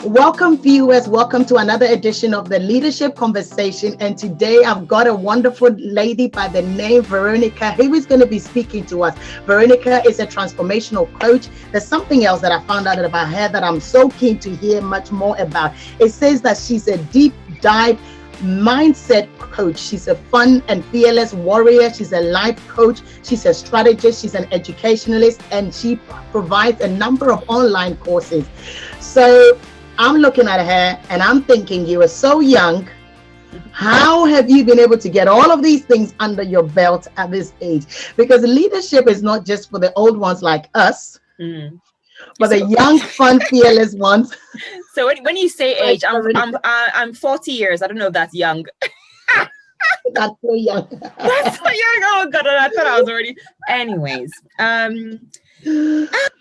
Welcome, viewers. Welcome to another edition of the Leadership Conversation. And today I've got a wonderful lady by the name Veronica, who is going to be speaking to us. Veronica is a transformational coach. There's something else that I found out about her that I'm so keen to hear much more about. It says that she's a deep dive mindset coach. She's a fun and fearless warrior. She's a life coach. She's a strategist. She's an educationalist, and she provides a number of online courses. So I'm looking at her and I'm thinking, you are so young. How have you been able to get all of these things under your belt at this age? Because leadership is not just for the old ones like us, but the young, fun, fearless ones. So when you say age, I'm 40 years. I don't know if that's young. That's so young. That's so young. Oh God, I thought I was already. Anyways,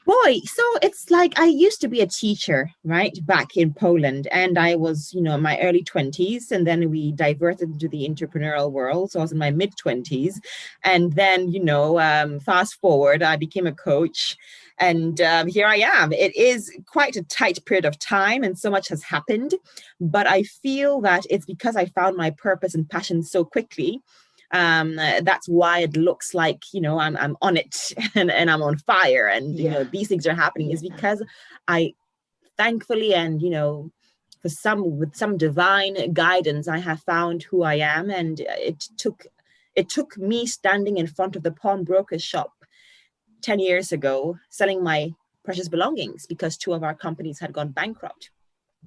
boy, so it's like I used to be a teacher, right, back in Poland, and I was, in my early 20s, and then we diverted into the entrepreneurial world. So I was in my mid 20s, and then, fast forward, I became a coach. And here I am. It is quite a tight period of time and so much has happened. But I feel that it's because I found my purpose and passion so quickly. That's why it looks like, I'm on it and I'm on fire. And, these things are happening is because I thankfully and, with some divine guidance, I have found who I am. And it took me standing in front of the pawnbroker's shop 10 years ago, selling my precious belongings because two of our companies had gone bankrupt.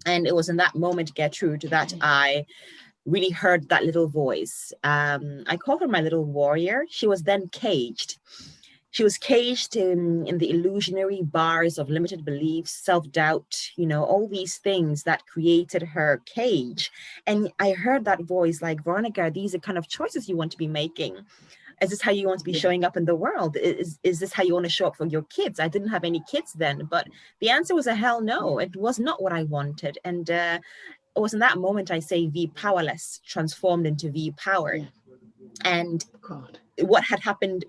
And it was in that moment, Gertrude, that I really heard that little voice. I call her my little warrior. She was then caged. She was caged in the illusionary bars of limited beliefs, self-doubt, all these things that created her cage. And I heard that voice like, Veronica, these are kind of choices you want to be making. Is this how you want to be showing up in the world? Is this how you want to show up for your kids? I didn't have any kids then, but the answer was a hell no. It was not what I wanted. And it was in that moment I say V powerless transformed into V power. And what happened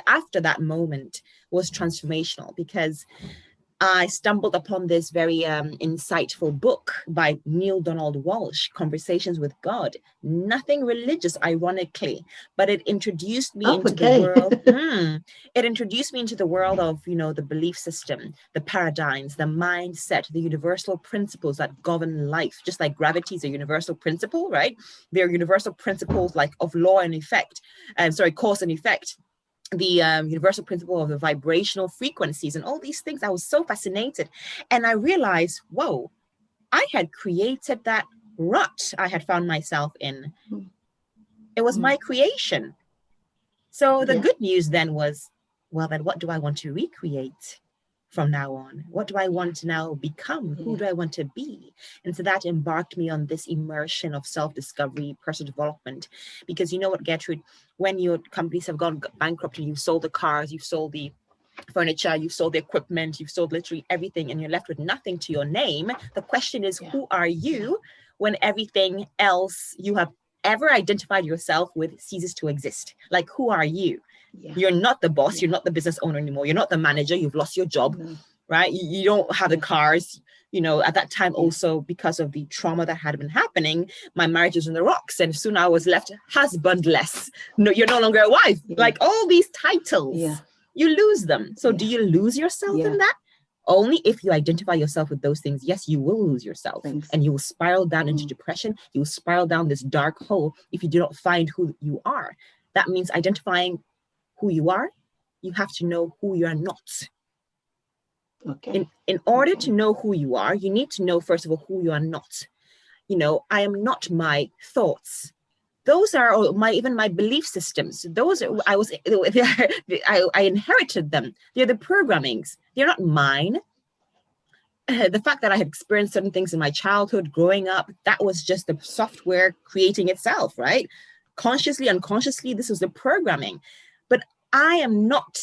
after that moment was transformational because I stumbled upon this very insightful book by Neil Donald Walsh, Conversations with God. Nothing religious, ironically, but it introduced me into the world. It introduced me into the world of, the belief system, the paradigms, the mindset, the universal principles that govern life. Just like gravity is a universal principle, right? There are universal principles like of law and effect, cause and effect. The universal principle of the vibrational frequencies and all these things. I was so fascinated. And I realized, whoa, I had created that rut I had found myself in. It was my creation. So the good news then was, well, then what do I want to recreate from now on? What do I want to now become? Who do I want to be? And so that embarked me on this immersion of self-discovery, personal development. Because you know what, Gertrude, when your companies have gone bankrupt and you've sold the cars, you've sold the furniture, you've sold the equipment, you've sold literally everything, and you're left with nothing to your name. The question is, who are you when everything else you have ever identified yourself with ceases to exist? Like, who are you? You're not the boss. You're not the business owner anymore. You're not the manager. You've lost your job, right? You don't have the cars. At that time also, because of the trauma that had been happening, my marriage was in the rocks. And soon I was left husbandless. No, you're no longer a wife. Like all these titles, you lose them. So do you lose yourself in that? Only if you identify yourself with those things. Yes, you will lose yourself. And you will spiral down into depression. You will spiral down this dark hole if you do not find who you are. That means identifying who you are, you have to know who you are not. In order to know who you are, you need to know, first of all, who you are not. I am not my thoughts. Those are even my belief systems. I inherited them. They're the programmings. They're not mine. The fact that I had experienced certain things in my childhood, growing up, that was just the software creating itself, right? Consciously, unconsciously, this was the programming. But I am not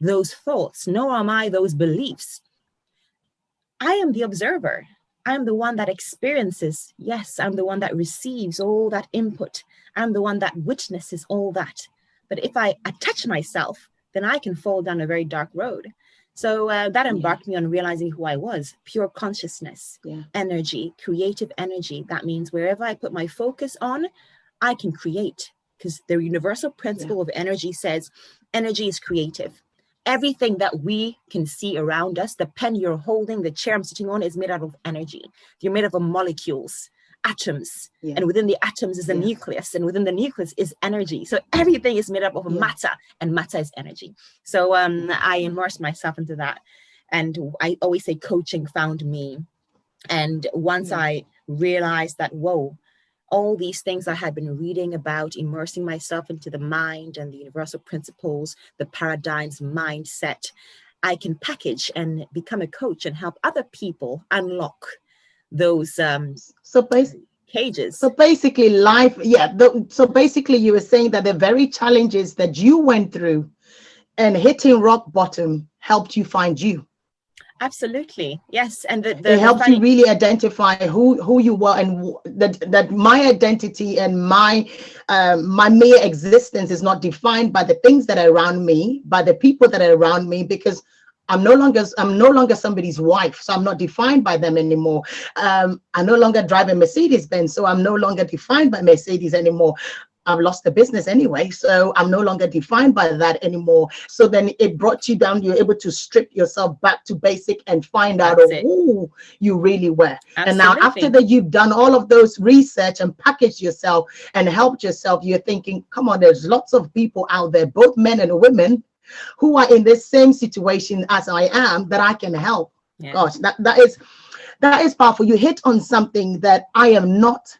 those thoughts, nor am I those beliefs. I am the observer. I'm the one that experiences. Yes, I'm the one that receives all that input. I'm the one that witnesses all that. But if I attach myself, then I can fall down a very dark road. So that embarked me on realizing who I was, pure consciousness, energy, creative energy. That means wherever I put my focus on, I can create, because the universal principle of energy says energy is creative. Everything that we can see around us, the pen you're holding, the chair I'm sitting on, is made out of energy. You're made up of molecules, atoms, and within the atoms is the nucleus, and within the nucleus is energy. So everything is made up of matter, and matter is energy. So I immersed myself into that, and I always say coaching found me. And once I realized that, whoa, all these things I had been reading about, immersing myself into the mind and the universal principles, the paradigms, mindset, I can package and become a coach and help other people unlock those cages. So basically life, so basically you were saying that the very challenges that you went through and hitting rock bottom helped you find you. Absolutely, yes. And it helps you really identify who you were, and that my identity and my mere existence is not defined by the things that are around me, by the people that are around me, because I'm no longer somebody's wife, so I'm not defined by them anymore. I no longer drive a Mercedes Benz, so I'm no longer defined by Mercedes anymore. I've lost the business anyway, so I'm no longer defined by that anymore. So then it brought you down. You're able to strip yourself back to basic and find out who you really were. Absolutely. And now after that, you've done all of those research and packaged yourself and helped yourself, you're thinking, come on, there's lots of people out there, both men and women, who are in this same situation as I am, that I can help. Gosh, that is powerful. You hit on something that I am not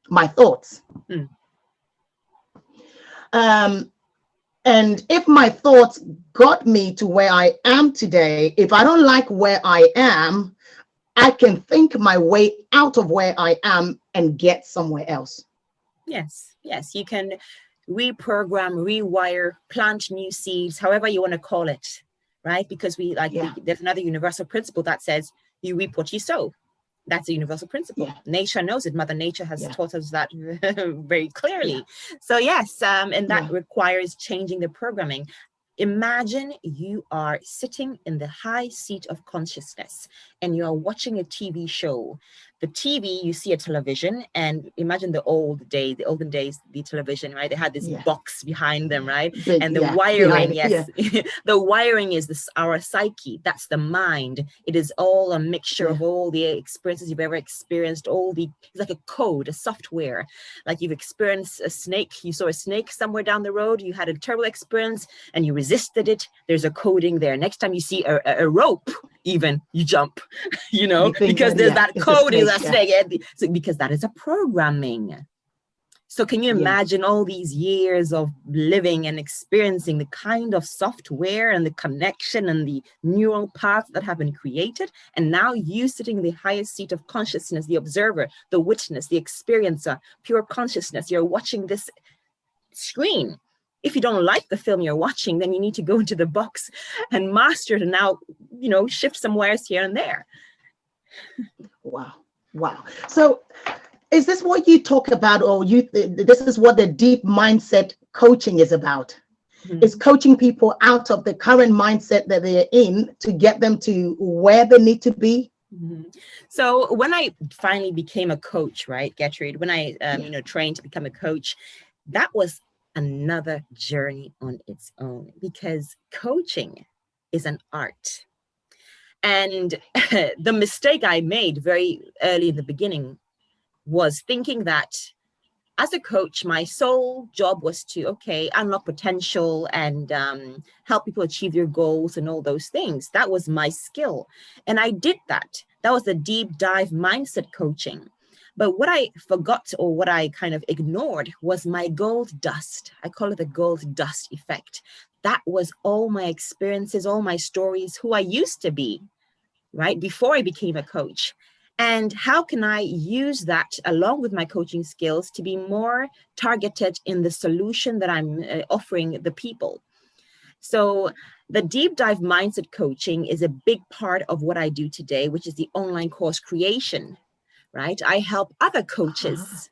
my thoughts. And if my thoughts got me to where I am today, if I don't like where I am, I can think my way out of where I am and get somewhere else. Yes, you can reprogram, rewire, plant new seeds, however you want to call it, right? Because there's another universal principle that says you reap what you sow. That's a universal principle. Nature knows it. Mother Nature has taught us that very clearly. So yes, and that requires changing the programming. Imagine you are sitting in the high seat of consciousness and you are watching a TV show. The TV, you see a television, and imagine the olden days, the television, right? They had this box behind them, right? Big, and the wiring, the wiring is our psyche. That's the mind. It is all a mixture of all the experiences you've ever experienced. It's like a code, a software. Like you've experienced a snake. You saw a snake somewhere down the road. You had a terrible experience and you resisted it. There's a coding there. Next time you see a rope, even you jump, because there's that code in that snake. So, because that is a programming. So can you imagine all these years of living and experiencing the kind of software and the connection and the neural paths that have been created? And now you sitting in the highest seat of consciousness, the observer, the witness, the experiencer, pure consciousness, you're watching this screen. If you don't like the film you're watching, then you need to go into the box and master it and now, shift some wires here and there. Wow. So is this what you talk about, or this is what the deep mindset coaching is about? Is coaching people out of the current mindset that they're in to get them to where they need to be? So when I finally became a coach, right, Gertrude, when I, trained to become a coach, that was another journey on its own, because coaching is an art. And the mistake I made very early in the beginning was thinking that as a coach, my sole job was to, unlock potential and help people achieve their goals and all those things. That was my skill. And I did that. That was the deep dive mindset coaching. But what I forgot, or what I kind of ignored, was my gold dust. I call it the gold dust effect. That was all my experiences, all my stories, who I used to be, right, before I became a coach. And how can I use that along with my coaching skills to be more targeted in the solution that I'm offering the people? So the deep dive mindset coaching is a big part of what I do today, which is the online course creation, right? I help other coaches.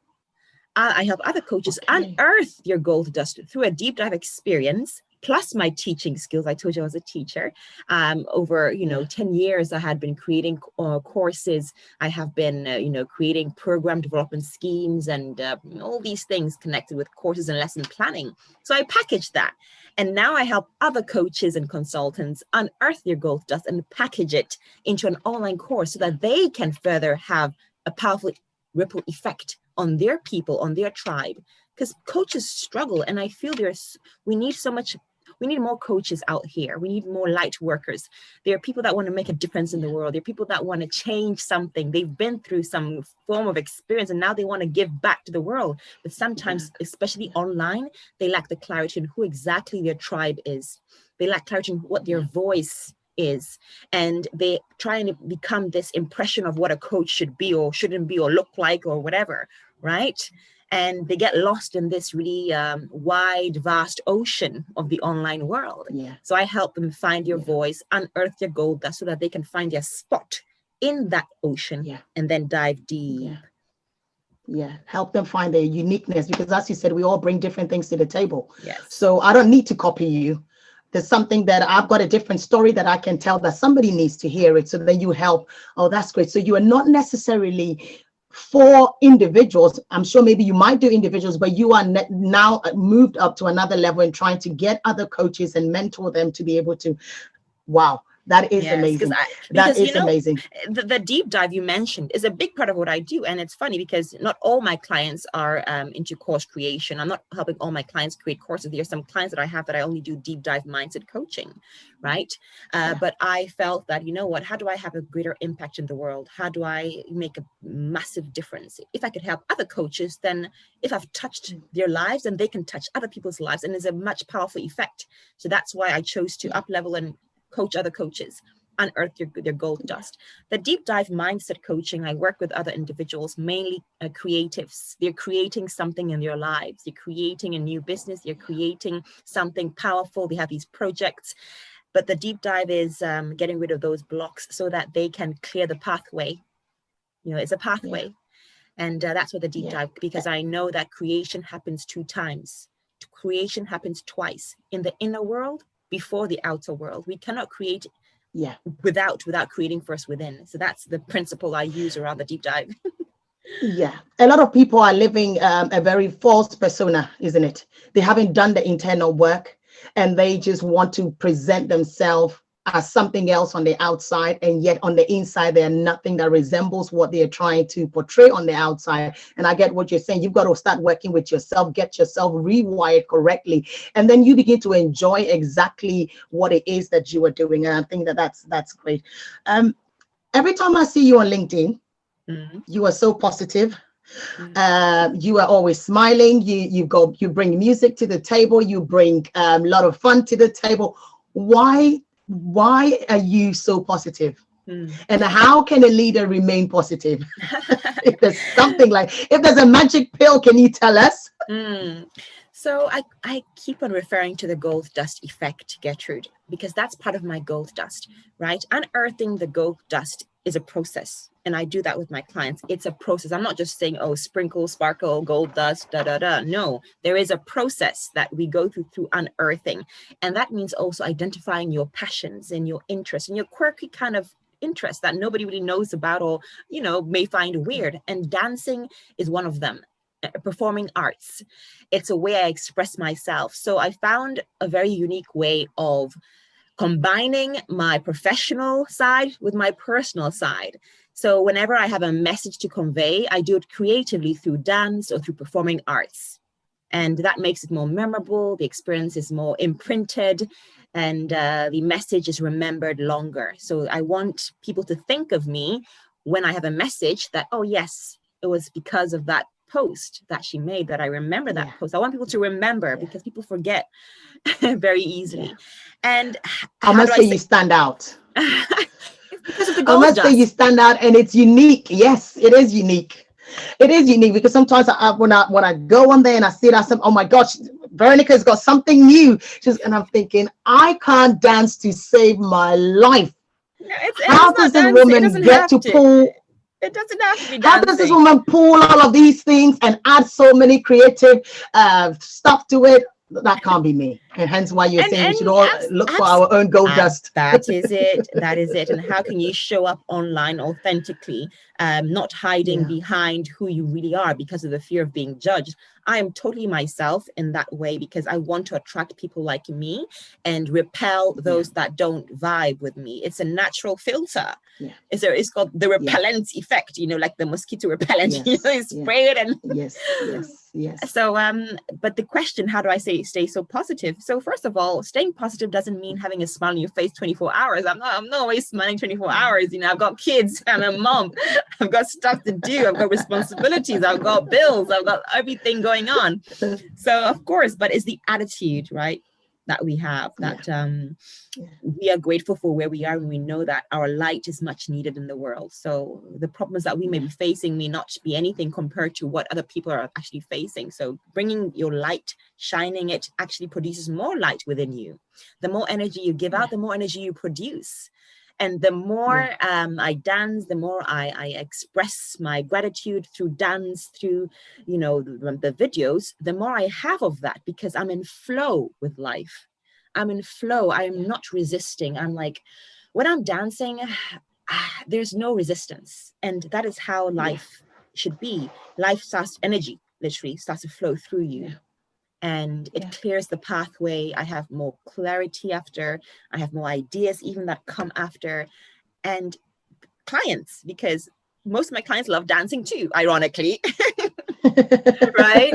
Unearth your gold dust through a deep dive experience, plus my teaching skills. I told you I was a teacher. Over 10 years, I had been creating courses. I have been creating program development schemes and all these things connected with courses and lesson planning. So I packaged that, and now I help other coaches and consultants unearth their gold dust and package it into an online course so that they can further have a powerful ripple effect on their people, on their tribe. Because coaches struggle, and I feel we need more coaches out here. We need more light workers. There are people that want to make a difference in the world. There are people that want to change something. They've been through some form of experience, and now they want to give back to the world. But sometimes, especially online, they lack the clarity on who exactly their tribe is. They lack clarity on what their voice is, and they trying to become this impression of what a coach should be or shouldn't be or look like or whatever, right? And they get lost in this really wide, vast ocean of the online world. So I help them find their voice, unearth their gold dust so that they can find their spot in that ocean and then dive deep. Help them find their uniqueness, because as you said, we all bring different things to the table. So I don't need to copy you. There's something that I've got a different story that I can tell that somebody needs to hear it. So then you help. Oh, that's great. So you are not necessarily for individuals. I'm sure maybe you might do individuals, but you are now moved up to another level and trying to get other coaches and mentor them to be able to, wow. That is amazing. That is amazing. The deep dive you mentioned is a big part of what I do. And it's funny because not all my clients are into course creation. I'm not helping all my clients create courses. There are some clients that I have that I only do deep dive mindset coaching, right? But I felt that, how do I have a greater impact in the world? How do I make a massive difference? If I could help other coaches, then if I've touched their lives, then they can touch other people's lives. And there's a much powerful effect. So that's why I chose to up level and coach other coaches, unearth their gold dust. The deep dive mindset coaching, I work with other individuals, mainly creatives. They're creating something in their lives. They're creating a new business. They're creating something powerful. They have these projects. But the deep dive is getting rid of those blocks so that they can clear the pathway. It's a pathway. And that's what the deep dive, because I know that creation happens 2 times. Creation happens twice, in the inner world before the outer world. We cannot create without creating first within. So that's the principle I use around the deep dive. A lot of people are living a very false persona, isn't it? They haven't done the internal work and they just want to present themselves as something else on the outside, and yet on the inside they're nothing that resembles what they're trying to portray on the outside. And I get what you're saying. You've got to start working with yourself, get yourself rewired correctly, and then you begin to enjoy exactly what it is that you are doing. And I think that that's great. Every time I see you on LinkedIn, you are so positive. You are always smiling. You bring music to the table. You bring a lot of fun to the table. Why are you so positive? And how can a leader remain positive? If there's if there's a magic pill, can you tell us? So I keep on referring to the gold dust effect, Gertrude, because that's part of my gold dust, right? Unearthing the gold dust is a process. And I do that with my clients. It's a process. I'm not just saying, oh, sprinkle, sparkle, gold dust, No, there is a process that we go through unearthing. And that means also identifying your passions and your interests and your quirky kind of interests that nobody really knows about or, may find weird. And dancing is one of them. Performing arts. It's a way I express myself. So I found a very unique way of combining my professional side with my personal side. So whenever I have a message to convey, I do it creatively through dance or through performing arts. And that makes it more memorable. The experience is more imprinted and the message is remembered longer. So I want people to think of me when I have a message that, oh, yes, it was because of that post that she made that I remember that post. I want people to remember because people forget very easily. And I must say you stand out. Because of the gold dust. I must say you stand out, and it's unique. Yes, it is unique. It is unique because sometimes when I go on there and I see that, oh my gosh, Veronica's got something new. And I'm thinking, I can't dance to save my life. How does this woman get to pull? It doesn't have to be dancing. How does this woman pull all of these things and add so many creative stuff to it? That can't be me. And hence why you're saying we should all And look for our own gold dust. That is it. That is it. And how can you show up online authentically, not hiding behind who you really are because of the fear of being judged? I am totally myself in that way because I want to attract people like me and repel those that don't vibe with me. It's a natural filter. Yeah. It's called the repellent effect, like the mosquito repellent, it's sprayed and yes. So but the question, how do I stay so positive? So first of all, staying positive doesn't mean having a smile on your face 24 hours. I'm not always smiling 24 hours. I've got kids, I'm a mom, I've got stuff to do, I've got responsibilities, I've got bills, I've got everything going on. So of course, but it's the attitude, right, that we have, that we are grateful for where we are, and we know that our light is much needed in the world. So the problems that we may be facing may not be anything compared to what other people are actually facing. So bringing your light, shining it, actually produces more light within you. The more energy you give out, the more energy you produce. And the more I dance, the more I express my gratitude through dance, through, the videos, the more I have of that, because I'm in flow with life. I'm in flow. I am not resisting. I'm like, when I'm dancing, there's no resistance. And that is how life should be. Life starts, energy literally starts to flow through you. And it clears the pathway. I have more clarity after. I have more ideas even that come after. And clients, because most of my clients love dancing too, ironically. Right?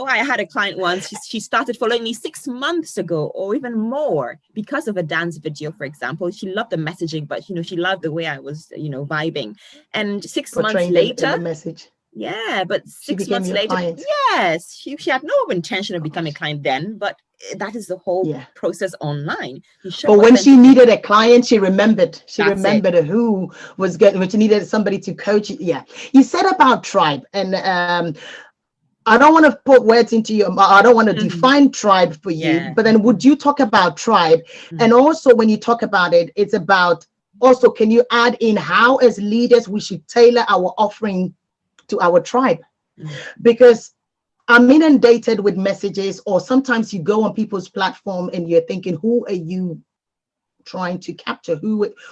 I had a client once, she started following me 6 months ago or even more because of a dance video, for example. She loved the messaging, but, she loved the way I was, vibing. And 6 months later, the message. Yeah, but 6 months later, yes, she had no intention of becoming a client then, but that is the whole process online. But when she needed a client, she remembered. She remembered who was getting, when she needed somebody to coach. Yeah. You said about tribe, and I don't want to put words into your, I don't want to define tribe for you, but then would you talk about tribe? And also when you talk about it, it's about, also, can you add in how as leaders we should tailor our offering to our tribe? Because I'm inundated with messages, or sometimes you go on people's platform and you're thinking, who are you trying to capture?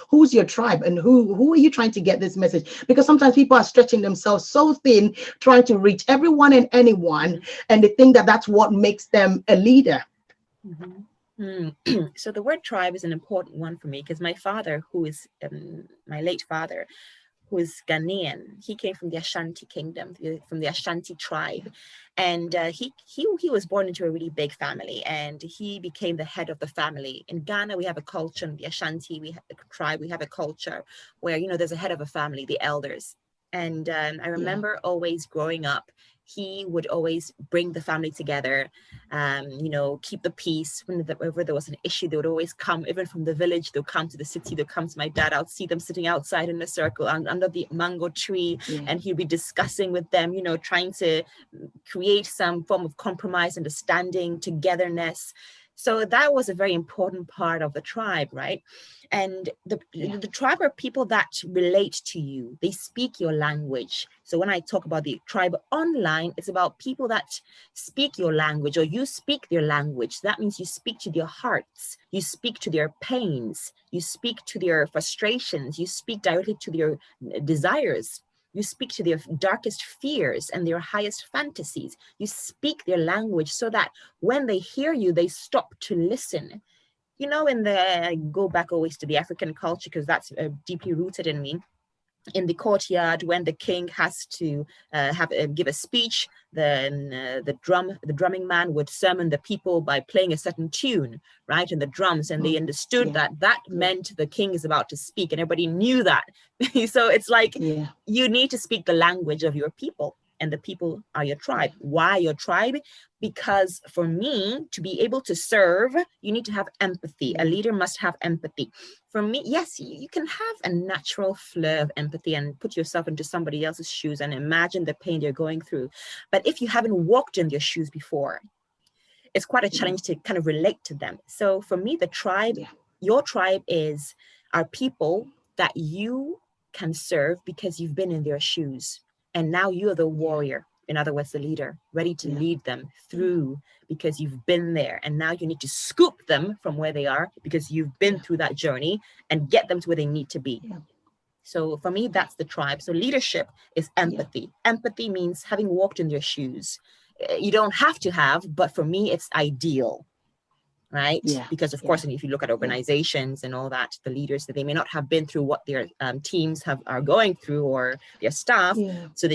Who's your tribe, and who are you trying to get this message? Because sometimes people are stretching themselves so thin, trying to reach everyone and anyone, and they think that that's what makes them a leader. So the word tribe is an important one for me, because my father, who is my late father, who is Ghanaian, he came from the Ashanti kingdom, from the Ashanti tribe. And he was born into a really big family, and he became the head of the family. In Ghana, we have a culture, in the Ashanti tribe, we have a culture where, there's a head of a family, the elders. And I remember always growing up, he would always bring the family together, keep the peace. Whenever there was an issue, they would always come, even from the village, they'll come to the city, they'll come to my dad. I'll see them sitting outside in a circle under the mango tree, and he'll be discussing with them, trying to create some form of compromise, understanding, togetherness. So that was a very important part of the tribe, right? And the tribe are people that relate to you. They speak your language. So when I talk about the tribe online, it's about people that speak your language, or you speak their language. That means you speak to their hearts, you speak to their pains, you speak to their frustrations, you speak directly to their desires. You speak to their darkest fears and their highest fantasies. You speak their language so that when they hear you, they stop to listen. I go back always to the African culture, because that's deeply rooted in me. In the courtyard, when the king has to give a speech, then the drumming man would summon the people by playing a certain tune, right, and the drums, and they understood that meant the king is about to speak, and everybody knew that. So it's like you need to speak the language of your people, and the people are your tribe. Why your tribe? Because for me to be able to serve, you need to have empathy. A leader must have empathy. For me, yes, you can have a natural flow of empathy and put yourself into somebody else's shoes and imagine the pain they're going through. But if you haven't walked in their shoes before, it's quite a challenge to kind of relate to them. So for me, the tribe, your tribe are people that you can serve because you've been in their shoes. And now you're the warrior in other words, the leader, ready to lead them through, because you've been there, and now you need to scoop them from where they are because you've been through that journey and get them to where they need to be. So for me, that's the tribe. So leadership is empathy. Empathy means having walked in their shoes. You don't have to have, but for me, it's ideal, right? Because of course, and if you look at organizations and all that, the leaders, that they may not have been through what their teams are going through, or their staff,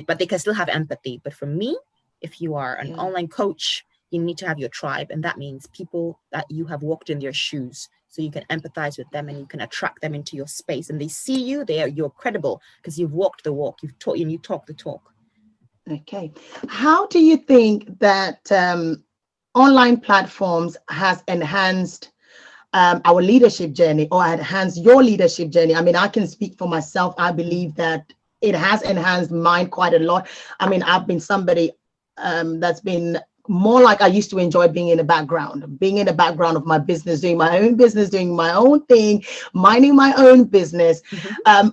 but they can still have empathy. But for me, if you are an online coach, you need to have your tribe, and that means people that you have walked in their shoes, so you can empathize with them and you can attract them into your space, and they see you, you're credible because you've walked the walk, you've taught, and you talk the talk. Okay, how do you think that online platforms has enhanced our leadership journey, or enhanced your leadership journey? I mean, I can speak for myself. I believe that it has enhanced mine quite a lot. I mean, I've been somebody that's been more like, I used to enjoy being in the background of my business, doing my own business, doing my own thing, minding my own business,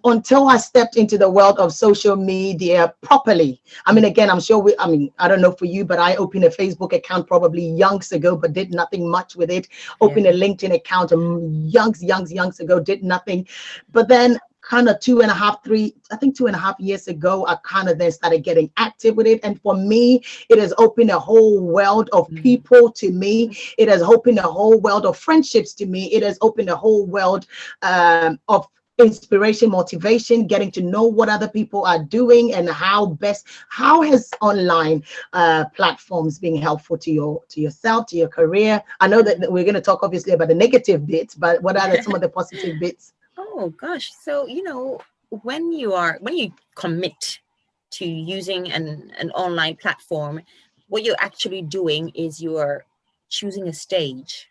until I stepped into the world of social media properly. I mean, again, I'm sure I don't know for you, but I opened a Facebook account probably youngs ago, but did nothing much with it. Opened a LinkedIn account youngs ago, did nothing. But then kind of 2.5 years ago, I kind of then started getting active with it. And for me, it has opened a whole world of people to me. It has opened a whole world of friendships to me. It has opened a whole world of inspiration, motivation, getting to know what other people are doing, and how has online platforms being helpful to yourself, to your career? I know that we're going to talk obviously about the negative bits, but what are some of the positive bits? Oh gosh. So, when you commit to using an online platform, what you're actually doing is you are choosing a stage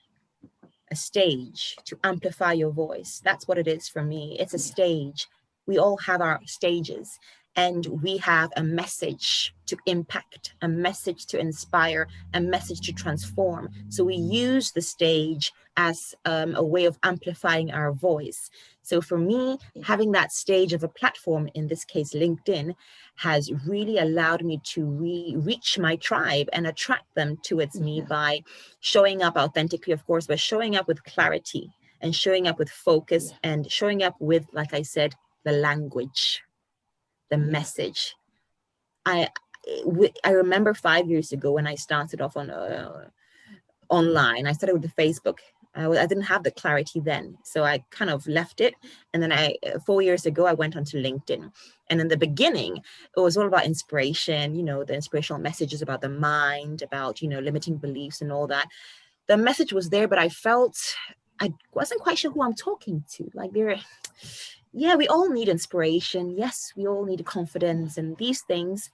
to amplify your voice. That's what it is for me. It's a stage. We all have our stages, and we have a message to impact, a message to inspire, a message to transform. So we use the stage as a way of amplifying our voice. So for me, having that stage of a platform, in this case, LinkedIn, has really allowed me to reach my tribe and attract them towards me by showing up authentically, of course, but showing up with clarity and showing up with focus and showing up with, like I said, the language, the message. I remember 5 years ago when I started off on online, I started with the Facebook. I didn't have the clarity then, so I kind of left it. And then 4 years ago, I went onto LinkedIn. And in the beginning, it was all about inspiration, the inspirational messages about the mind, about, limiting beliefs and all that. The message was there, but I felt I wasn't quite sure who I'm talking to. Like we all need inspiration. Yes, we all need confidence and these things,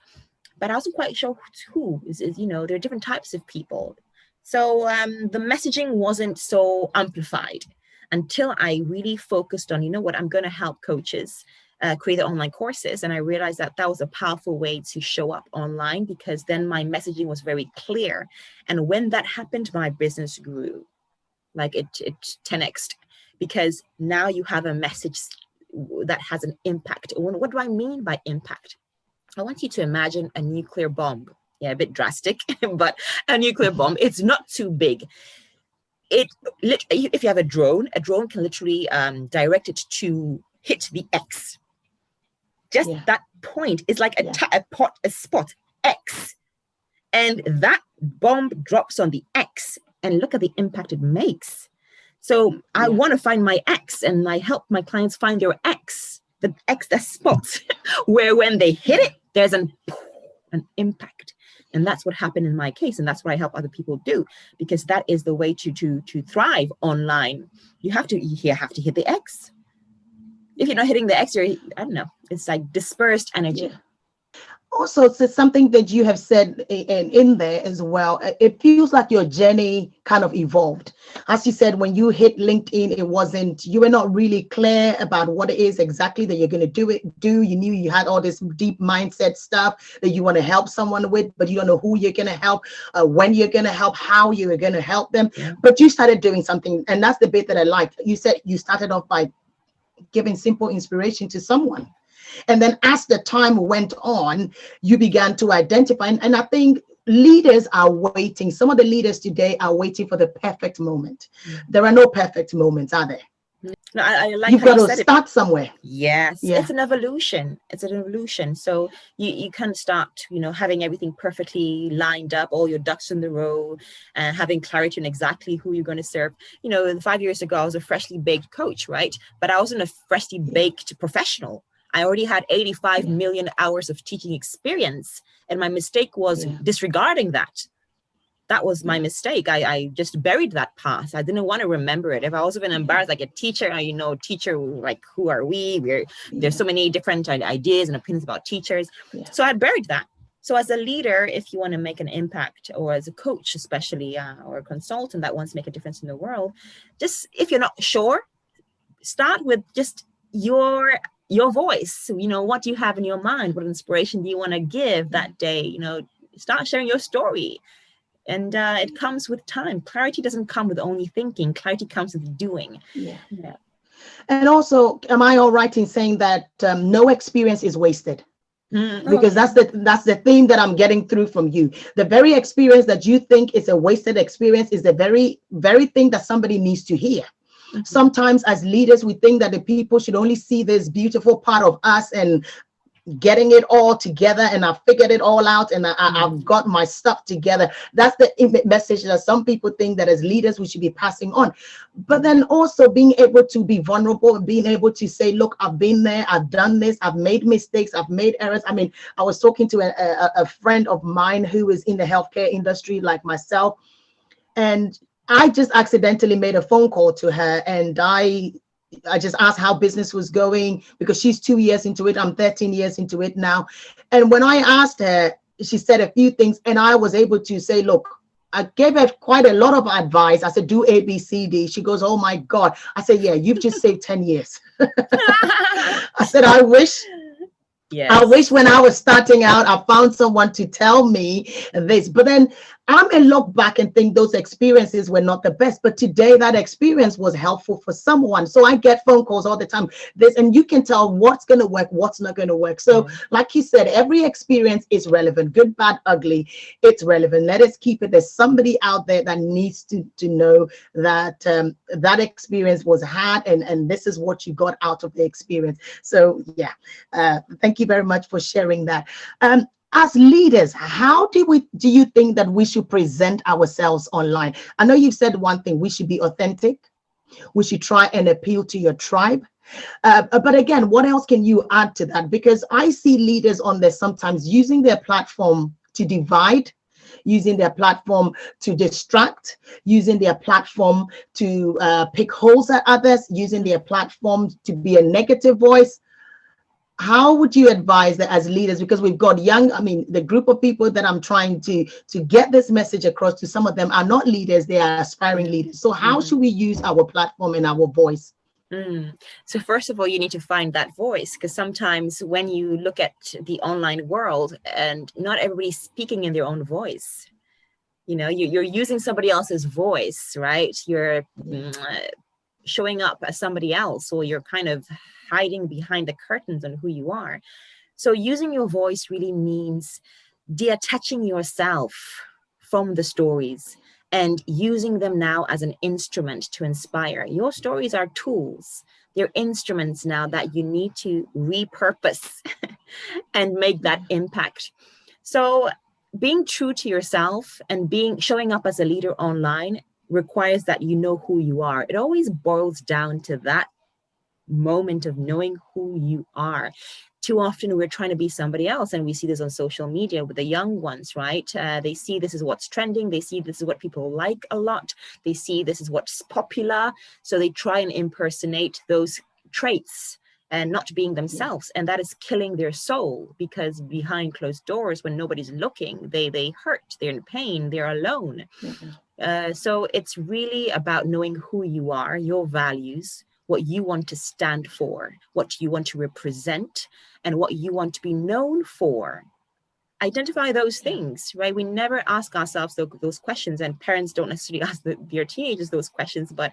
but I wasn't quite sure who is, there are different types of people. So the messaging wasn't so amplified until I really focused on, I'm going to help coaches create their online courses. And I realized that was a powerful way to show up online, because then my messaging was very clear. And when that happened, my business grew. Like it 10x'd, because now you have a message that has an impact. What do I mean by impact? I want you to imagine a nuclear bomb. Yeah, a bit drastic, but a nuclear bomb. It's not too big. If you have a drone can literally direct it to hit the X. Just that point is like a spot X, and that bomb drops on the X, and look at the impact it makes. So I want to find my X, and I help my clients find their X, the spot where when they hit it, there's an impact. And that's what happened in my case. And that's what I help other people do, because that is the way to thrive online. You have to hit the X. If you're not hitting the X, it's like dispersed energy. Yeah. Also, it's something that you have said in there as well. It feels like your journey kind of evolved. As you said, when you hit LinkedIn, you were not really clear about what it is exactly that you're going to do. You knew you had all this deep mindset stuff that you want to help someone with, but you don't know who you're going to help, when you're going to help, how you're going to help them. Yeah. But you started doing something, and that's the bit that I liked. You said you started off by giving simple inspiration to someone. And then as the time went on, you began to identify. And I think leaders are waiting. Some of the leaders today are waiting for the perfect moment. There are no perfect moments, are there? No, I like You've how got you to said it. start somewhere. Yes, Yeah. it's an evolution. It's an evolution. So you can start, having everything perfectly lined up, all your ducks in the row, and having clarity on exactly who you're going to serve. 5 years ago, I was a freshly baked coach, right? But I wasn't a freshly baked professional. I already had 85 million hours of teaching experience. And my mistake was disregarding that. That was my mistake. I just buried that past. I didn't want to remember it. If I was even embarrassed, like a teacher, teacher, like, who are we? There's so many different ideas and opinions about teachers. Yeah. So I buried that. So as a leader, if you want to make an impact, or as a coach, especially, or a consultant that wants to make a difference in the world, just, if you're not sure, start with just your voice. What do you have in your mind? What inspiration do you want to give that day? Start sharing your story. And it comes with time. Clarity doesn't come with only thinking. Clarity comes with doing. Yeah. And also, am I all right in saying that no experience is wasted? Because that's the theme that I'm getting through from you. The very experience that you think is a wasted experience is the very, very thing that somebody needs to hear. Sometimes as leaders, we think that the people should only see this beautiful part of us and getting it all together, and I've figured it all out, and I've got my stuff together. That's the message that some people think that as leaders we should be passing on. But then also being able to be vulnerable, being able to say, look, I've been there, I've done this, I've made mistakes, I've made errors. I mean, I was talking to a friend of mine who is in the healthcare industry like myself, and I just accidentally made a phone call to her, and I just asked how business was going, because she's 2 years into it. I'm 13 years into it now. And when I asked her, she said a few things, and I was able to say, look, I gave her quite a lot of advice. I said, do A, B, C, D. She goes, oh my God. I said, yeah, you've just saved 10 years. I said, I wish. Yes. I wish when I was starting out, I found someone to tell me this. But then I may look back and think those experiences were not the best. But today that experience was helpful for someone. So I get phone calls all the time. And you can tell what's going to work, what's not going to work. So like you said, every experience is relevant. Good, bad, ugly. It's relevant. Let us keep it. There's somebody out there that needs to know that that experience was hard, and this is what you got out of the experience. So yeah, thank you very much for sharing that. As leaders, how do you think that we should present ourselves online? I know you've said one thing: we should be authentic. We should try and appeal to your tribe. But again, what else can you add to that? Because I see leaders on there sometimes using their platform to divide, using their platform to distract, using their platform to pick holes at others, using their platform to be a negative voice. How would you advise that as leaders? Because we've got the group of people that I'm trying to get this message across to, some of them are not leaders, they are aspiring leaders. So how should we use our platform and our voice? So first of all, you need to find that voice, because sometimes when you look at the online world, and not everybody's speaking in their own voice. You're using somebody else's voice, right? You're showing up as somebody else, or you're kind of hiding behind the curtains on who you are. So using your voice really means detaching yourself from the stories and using them now as an instrument to inspire. Your stories are tools. They're instruments now that you need to repurpose and make that impact. So being true to yourself and showing up as a leader online requires that you know who you are. It always boils down to that moment of knowing who you are. Too often we're trying to be somebody else, and we see this on social media with the young ones, right? They see this is what's trending. They see this is what people like a lot. They see this is what's popular. So they try and impersonate those traits and not being themselves. And that is killing their soul, because behind closed doors, when nobody's looking, they hurt, they're in pain, they're alone. So it's really about knowing who you are, your values, what you want to stand for, what you want to represent, and what you want to be known for. identify those things, right? We never ask ourselves those questions, and parents don't necessarily ask their teenagers those questions, but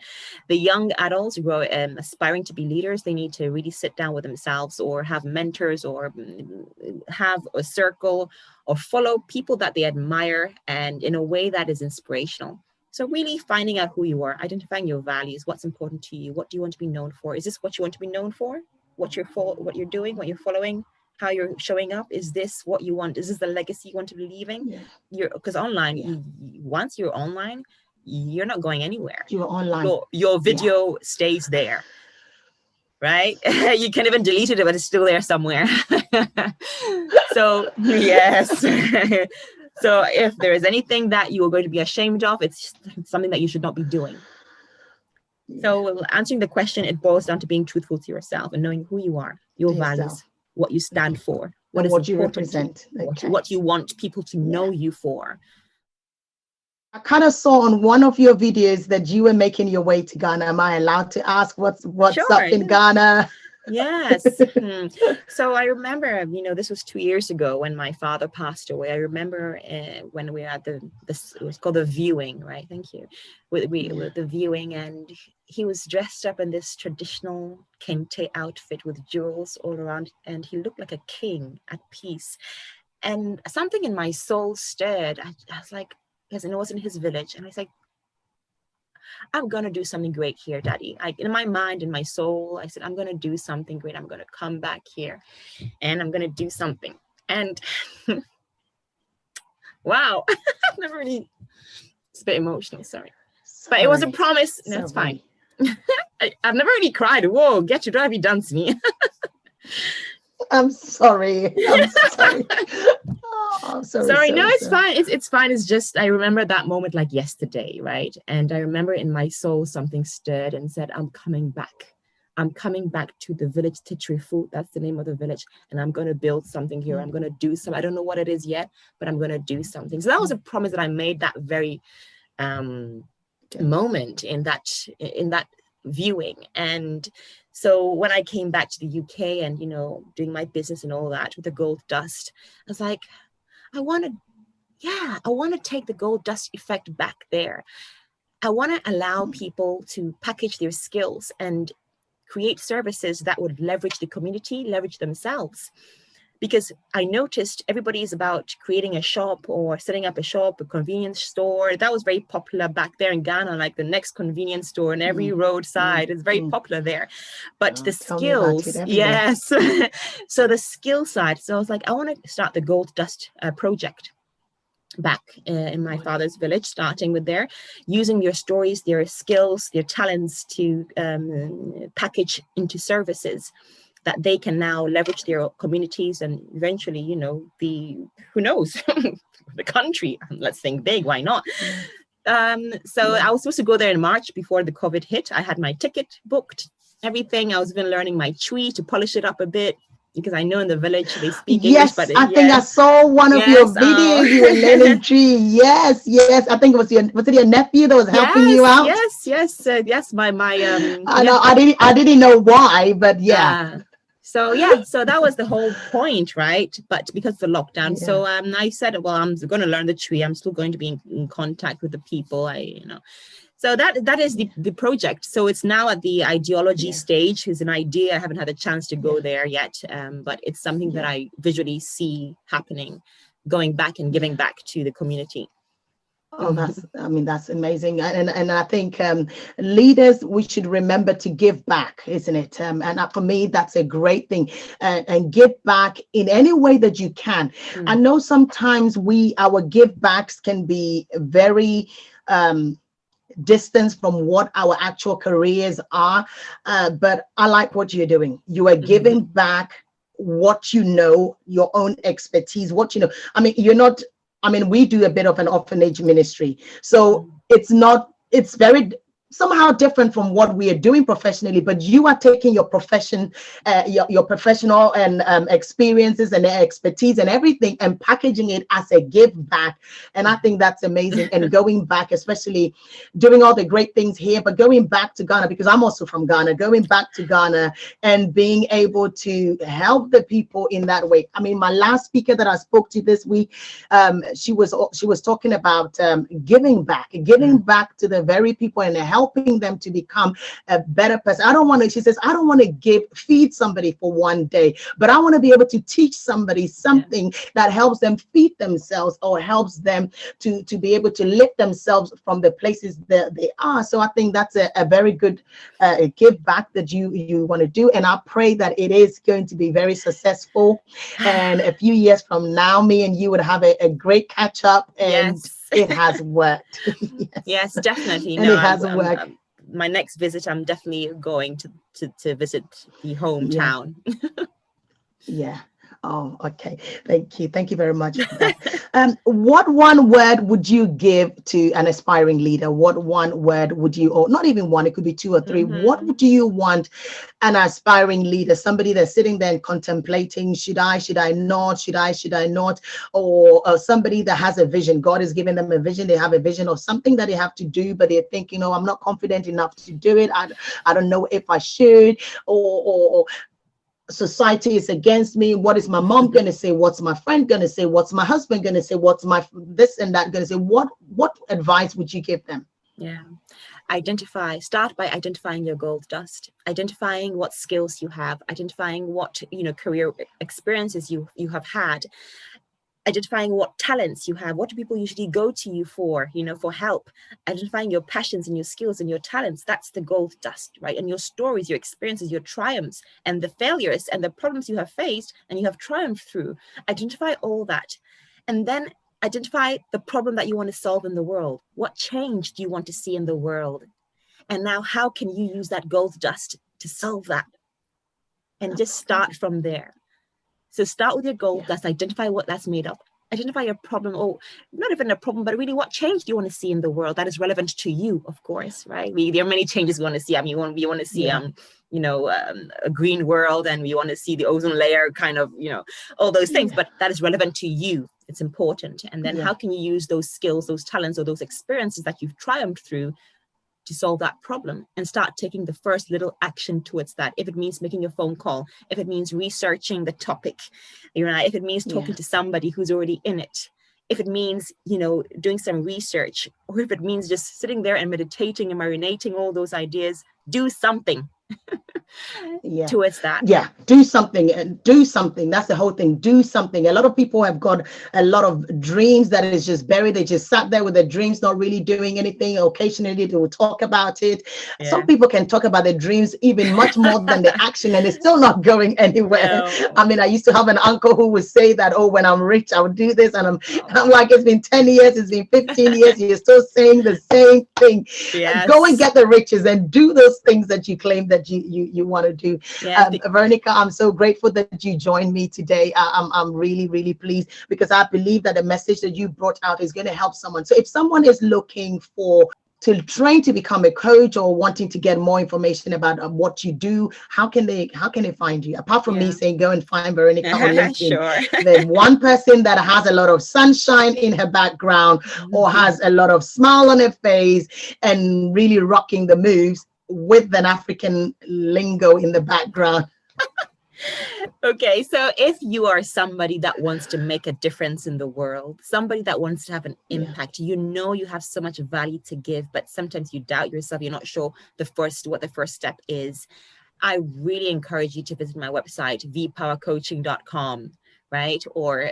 the young adults who are aspiring to be leaders, they need to really sit down with themselves, or have mentors, or have a circle, or follow people that they admire, and in a way that is inspirational. So really finding out who you are, identifying your values, what's important to you, what do you want to be known for? Is this what you want to be known for? What you're doing, what you're following, how you're showing up? Is this what you want? Is this the legacy you want to be leaving? Yeah. Because online, once you're online, you're not going anywhere. You're online. Your video stays there, right? You can even delete it, but it's still there somewhere. So yes. So if there is anything that you are going to be ashamed of, it's something that you should not be doing. So answering the question, it boils down to being truthful to yourself and knowing who you are, your values, what you stand for, what you represent, what you want people to know you for. I kind of saw on one of your videos that you were making your way to Ghana. Am I allowed to ask what's up in Ghana? Yes. So I remember, this was 2 years ago when my father passed away. I remember when we were at it was called the viewing, right? Thank you. With the viewing, and he was dressed up in this traditional kente outfit with jewels all around, and he looked like a king at peace. And something in my soul stirred. I was like, because it was in his village, and I was like, I'm going to do something great here, Daddy. In my mind, in my soul, I said, I'm going to do something great. I'm going to come back here and I'm going to do something. And wow, I've never really, it's a bit emotional, sorry. But it was a promise. No, it's fine. I've never really cried. Whoa, get your drivey dance me. I'm sorry. Oh, sorry. No, it's fine. It's fine. It's just, I remember that moment like yesterday, right? And I remember in my soul something stirred and said, I'm coming back. I'm coming back to the village Titrifu. That's the name of the village. And I'm going to build something here. I'm going to do something. I don't know what it is yet, but I'm going to do something. So that was a promise that I made that very moment in that viewing. And so when I came back to the UK and, doing my business and all that with the gold dust, I was like, I want to take the gold dust effect back there. I want to allow people to package their skills and create services that would leverage the community, leverage themselves. Because I noticed everybody is about creating a shop or setting up a shop, a convenience store. That was very popular back there in Ghana, like the next convenience store on every roadside. It's very popular there. But the skills, yes. So the skill side. So I was like, I want to start the Gold Dust project back in my father's village, starting with there, using their stories, their skills, their talents to package into services that they can now leverage their communities and eventually, who knows, the country. Let's think big, why not? So I was supposed to go there in March before the COVID hit. I had my ticket booked, everything. I was even learning my Twi to polish it up a bit, because I know in the village they speak English. But I think I saw one of your videos. You were learning Twi. Yes. I think was it your nephew that was helping you out? Yes. My I didn't know why, but yeah. So that was the whole point, right? But because of the lockdown, so I said, well, I'm going to learn the Twi. I'm still going to be in contact with the people. So that is the project. So it's now at the ideology stage. It's an idea. I haven't had a chance to go there yet, but it's something that I visually see happening, going back and giving back to the community. Oh, that's amazing. And I think leaders, we should remember to give back, isn't it? And for me, that's a great thing. And give back in any way that you can. I know sometimes our give backs can be very distance from what our actual careers are. But I like what you're doing. You are giving back what you know, your own expertise, what you know. We do a bit of an orphanage ministry. So it's very somehow different from what we are doing professionally, but you are taking your profession, your professional and experiences and expertise and everything and packaging it as a give back. And I think that's amazing. And going back, especially doing all the great things here, but going back to Ghana, because I'm also from Ghana, going back to Ghana and being able to help the people in that way. I mean, my last speaker that I spoke to this week, she was talking about giving back to the very people and helping them to become a better person. She says, I don't want to feed somebody for one day, but I want to be able to teach somebody something that helps them feed themselves or helps them to be able to lift themselves from the places that they are. So I think that's a very good give back that you want to do. And I pray that it is going to be very successful. And a few years from now, me and you would have a great catch up, and it has worked. Yes, definitely. And it has worked. My next visit, I'm definitely going to visit the hometown. Yeah. Oh, okay. Thank you very much for that. What one word would you give to an aspiring leader? What one word would you, or not even one, it could be two or three. What do you want an aspiring leader, somebody that's sitting there and contemplating, should I not, should I not, or somebody that has a vision? God has given them a vision. They have a vision of something that they have to do, but they're thinking, I'm not confident enough to do it. I don't know if I should, or society is against me. What is my mom going to say? What's my friend going to say? What's my husband going to say? What's my this and that going to say? What advice would you give them? Yeah. Start by identifying your gold dust, identifying what skills you have, identifying what, career experiences you have had, identifying what talents you have. What do people usually go to you for help? Identifying your passions and your skills and your talents. That's the gold dust, right? And your stories, your experiences, your triumphs and the failures and the problems you have faced and you have triumphed through. Identify all that. And then identify the problem that you want to solve in the world. What change do you want to see in the world? And now how can you use that gold dust to solve that? And just start from there. So start with your goal. That's identify what that's made of. Identify your problem, or not even a problem, but really what change do you want to see in the world that is relevant to you, of course, right? There are many changes we want to see. I mean, we want to see, a green world, and we want to see the ozone layer kind of, all those things, but that is relevant to you. It's important. And then how can you use those skills, those talents, or those experiences that you've triumphed through to solve that problem, and start taking the first little action towards that. If it means making a phone call, if it means researching the topic, if it means talking to somebody who's already in it, if it means, doing some research, or if it means just sitting there and meditating and marinating all those ideas, do something. Towards that. Do something. That's the whole thing. Do something. A lot of people have got a lot of dreams that is just buried. They just sat there with their dreams, not really doing anything. Occasionally they will talk about it. Some people can talk about their dreams even much more than the action, and it's still not going anywhere. I mean, I used to have an uncle who would say that, when I'm rich, I'll do this, and I'm like, it's been 10 years, it's been 15 years, you're still saying the same thing. Go and get the riches and do those things that you claim that you want to do. Veronica, I'm so grateful that you joined me today. I'm really, really pleased, because I believe that the message that you brought out is going to help someone. So if someone is looking to train to become a coach, or wanting to get more information about what you do, how can they find you? Apart from me saying go and find Veronica on LinkedIn, there's one person that has a lot of sunshine in her background, or has a lot of smile on her face and really rocking the moves with an African lingo in the background. Okay, so if you are somebody that wants to make a difference in the world, somebody that wants to have an impact, you have so much value to give, but sometimes you doubt yourself, you're not sure what the first step is, I really encourage you to visit my website, vpowercoaching.com, right? Or,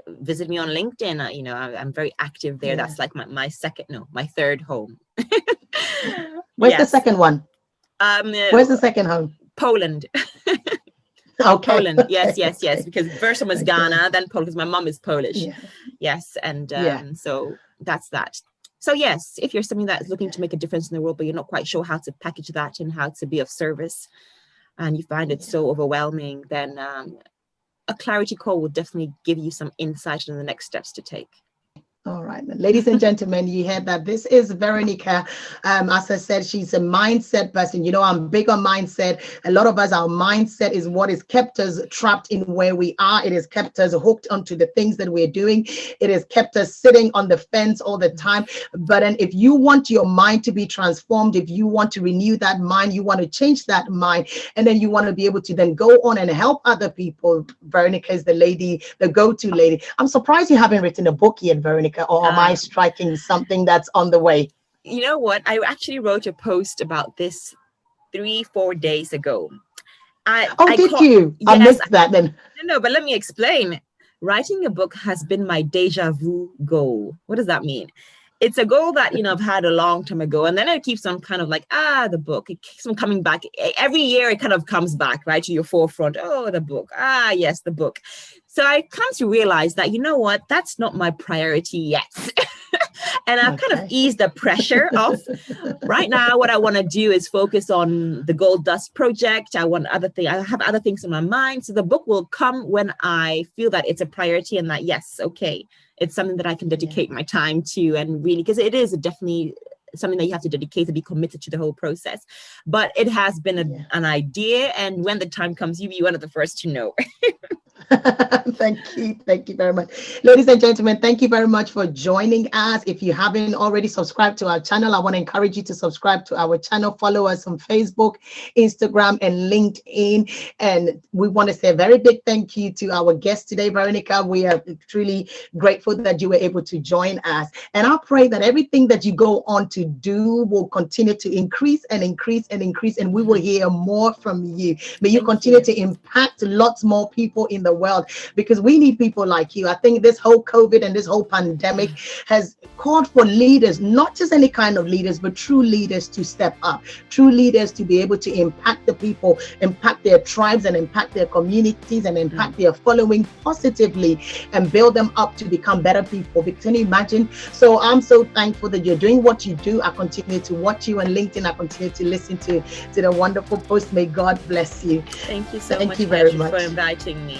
visit me on LinkedIn. I'm very active there. That's like my third home. Where's the second one? Where's the second home? Poland. Okay. Poland. Yes. Because first one was Ghana, then Poland, because my mom is Polish. Yes. And so that's that. So yes, if you're somebody that's looking to make a difference in the world, but you're not quite sure how to package that and how to be of service, and you find it so overwhelming, then a clarity call will definitely give you some insight on the next steps to take. All right. right, ladies and gentlemen, you heard that. This is Veronica. As I said, she's a mindset person. You know, I'm big on mindset. A lot of us, our mindset is what has kept us trapped in where we are. It has kept us hooked onto the things that we're doing. It has kept us sitting on the fence all the time. But then if you want your mind to be transformed, if you want to renew that mind, you want to change that mind, and then you want to be able to then go on and help other people, Veronica is the lady, the go-to lady. I'm surprised you haven't written a book yet, Veronica, or am I striking something that's on the way? You know what? I actually wrote a post about this 3-4 days ago. Did you? Yes, I missed that then. No, but let me explain. Writing a book has been my deja vu goal. What does that mean? It's a goal that, I've had a long time ago. And then it keeps on kind of like, the book. It keeps on coming back. Every year it kind of comes back, right, to your forefront. Oh, the book. Yes, the book. So I come to realize that, you know what, that's not my priority yet. And I've kind of eased the pressure off. Right now, what I want to do is focus on the Gold Dust project. I have other things in my mind. So the book will come when I feel that it's a priority and that, yes, okay, it's something that I can dedicate my time to. And really, because it is definitely something that you have to dedicate to be committed to the whole process. But it has been an idea. And when the time comes, you'll be one of the first to know. Thank you very much, ladies and gentlemen. Thank you very much for joining us. If you haven't already subscribed to our channel, I want to encourage you to subscribe to our channel. Follow us on Facebook, Instagram, and LinkedIn. And we want to say a very big thank you to our guest today, Veronica. We are truly grateful that you were able to join us, and I pray that everything that you go on to do will continue to increase and increase and increase, and we will hear more from you. May you continue to impact lots more people in the world, because we need people like you. I think this whole COVID and this whole pandemic has called for leaders, not just any kind of leaders, but true leaders to step up, true leaders to be able to impact the people, impact their tribes, and impact their communities, and impact their following positively, and build them up to become better people. Can you imagine? So I'm so thankful that you're doing what you do. I continue to watch you on LinkedIn. I continue to listen to the wonderful post. May God bless you. Thank you so much. Thank you very much for inviting me.